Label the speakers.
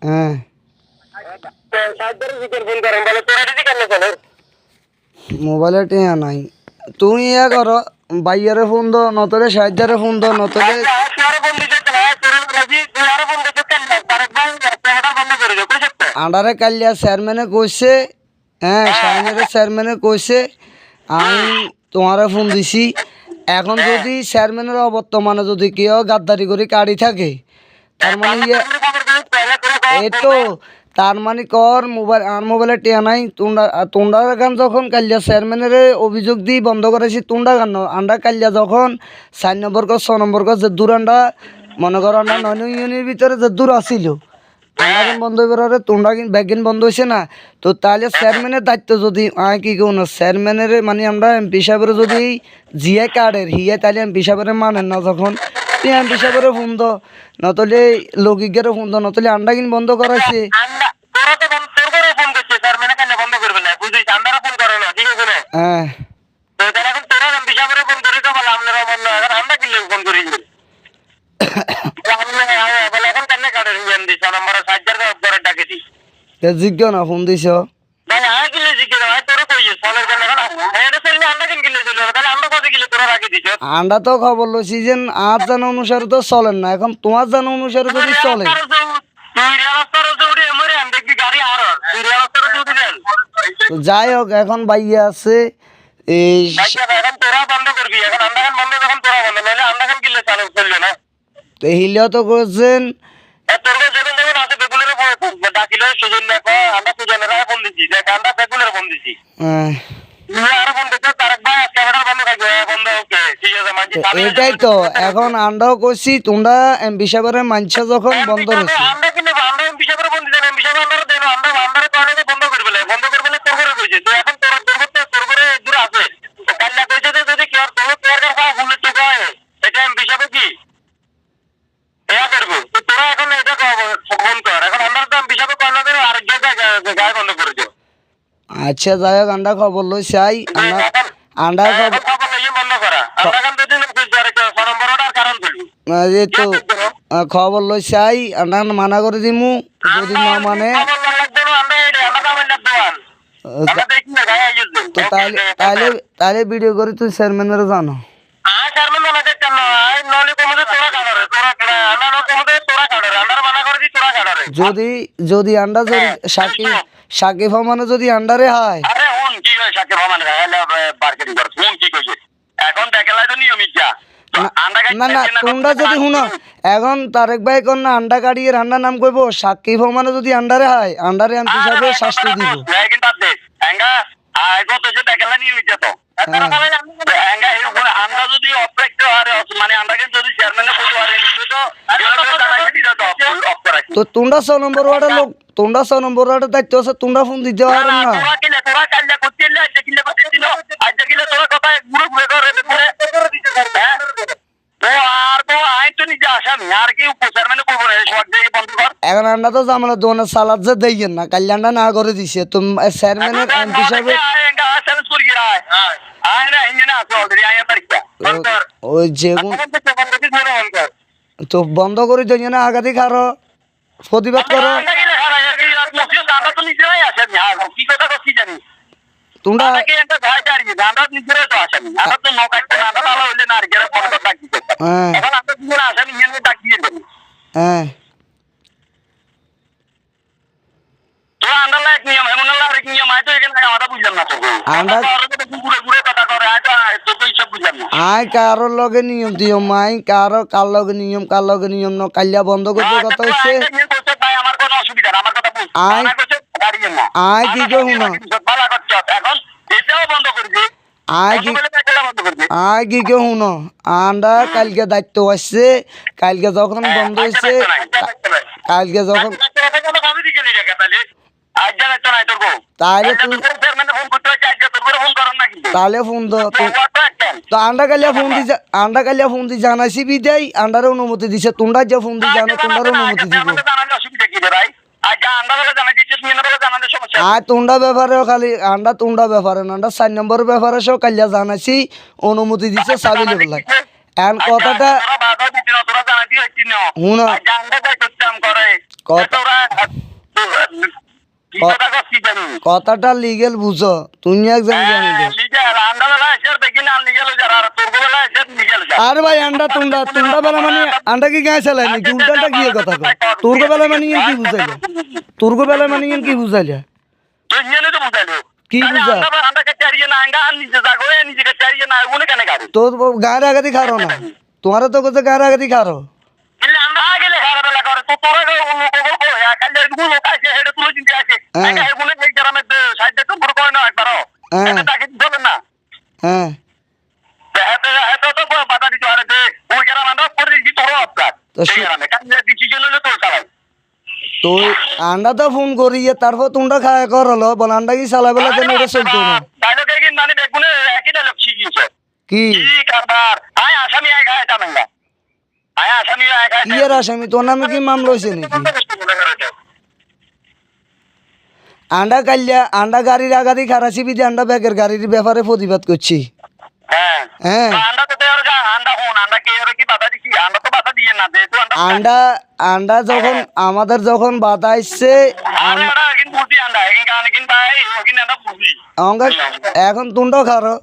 Speaker 1: হ্যাঁ মোবাইলে টিয়া নাই তুমি ইয়া করো বাইয়ারে ফোন দো নতলে সাহায্যারে ফোন দো নতলে আন্ডারে কালিয়া চেয়ারম্যানে কইছে হ্যাঁ সাইনের চেয়ারম্যানে কইছে আমি তোমারে ফোন দিছি এখন যদি চেয়ারম্যানের অবর্তমানে যদি কেউ গাদ্দারি করে কাড়ি থাকে তার মানে ইয়ে এই তো তার মানে কর মোবাইল আর মোবাইলে টিয়া নাই তোমরা গান যখন কালিয়া চেয়ারম্যানের অভিযোগ দিয়ে বন্ধ করেছি তোমরা গান আন্ডা কালিয়া যখন 4 নম্বর কর 6 নম্বর কর যে দূর আন্ডা মনে করো আন্ডা 9 ইউনিয়নের ভিতরে যে দূর আসিল তোমরা কিন বন্ধ করে তোমরা কিন ব্যাগিন বন্ধ হয়েছে না তো তাহলে চেয়ারম্যানের দায়িত্ব যদি কি কেউ না চেয়ারম্যানের মানে আমরা এমপি সাহেবের যদি জিয়া কার্ডের হিয়া তাহলে এমপি সাহেবের মানেন না যখন তুই এমপি সাহেবের ফোন দো নতলে লৌকিকেরও ফোন দো নতলে আন্ডা কিন বন্ধ করাইছে হ্যাঁ জিজ্ঞ না ফোন দিছ আন্ডা তো খবর লইছি যে আর জানা অনুসারে তো চলেন না এখন তোমার জানা অনুসারে যদি চলে যাই হোক এখন বাইয়া আছে এই হিলিও তো করছেন এটাই তো এখন আন্ডাও করছি তোমরা এমপি সাহেবের মানছে যখন বন্ধ হয়েছে আচ্ছা যাই হোক আন্ডা খবর লই চাই আন্ডা খবর লই চাই আন্ডা মানা করে দিমু যদি না মানে তো তাহলে ভিডিও করে তুই চেয়ারম্যানের জানো যদি যদি আন্ডা যদি সাকিব মানে যদি আন্ডারে হয় না না তোমরা যদি শুনো এখন তারেক ভাই কোন না আন্ডা কাড়িয়ে রান্নার নাম কইবো সাকিব মানে যদি আন্ডারে হয় আন্ডারে এমপি সাহেব শাস্তি দিব তো তোমরা 6 নম্বর ওয়ার্ডের লোক তোমরা 6 নম্বর ওয়ার্ডের দায়িত্ব আছে তোমরা ফোন দিতে পারেন না এখন আন্ডা তো জামানো দোকানের সালাদ যে দেইয়েন না কাল্যাণটা না করে দিছে তুমি চেয়ারম্যানের এমপি সাহেব ওই যে তো বন্ধ করে দিই না আগাদিক আরো প্রতিবাদ করো তোমরা হ্যাঁ আয় কারোর লগে নিয়ম দিও মাই কারো কার লগে নিয়ম ন কালিয়া বন্ধ করতে কথা হচ্ছে আয় কি কো শুনো আয় কি কেউ শুনো আন্ডা কালকে দায়িত্ব আসছে কালকে যখন বন্ধ হয়েছে কালকে যখন তাহলে ফোন দো তো আন্ডা কালিয়া ফোন দি জানাইছি বিদায় আন্ডারে অনুমতি দিছে তোমরা যে ফোন দি জানো তোমরা অনুমতি দিব আর তোমরা ব্যাপারে খালি আন্ডা তোমরা ব্যাপারে আন্ডা 4 নম্বর ব্যাপারে সব কালিয়া জানাইছি অনুমতি দিছে সাবিল বলাই এন কথাটা শুনো কথা কথাটা লিগেল বুঝো তুমি একজন জানি আরে ভাই আন্ডা তোমরা তোমরা বেলা মানে আন্ডা কি গায়ে চালাই নাকি উল্টাটা কি কথা কয় তোর বেলা মানে কি বুঝাইলে তোর বেলা মানে কি বুঝাইলে কি বুঝা তোর গায়ের আগাতি খারো না তোমার তো কোথায় গায়ের আগাতি খারো হ্যাঁ তো আন্ডা তো ফোন করি তারপর তোমরা খায় কর হলো বল আন্ডা কি চালাই বেলা দেন এটা চলতো না কি ইয়ের আসামি তোর নামে কি মামলা হয়েছে নাকি আন্ডা কালিয়া আন্ডা গাড়ির আগাদি খারাসি বিধি আন্ডা ব্যাগের গাড়ির ব্যাপারে প্রতিবাদ করছি হ্যাঁ আন্ডা আন্ডা যখন আমাদের যখন বাধা আসছে এখন তোমরাও খারো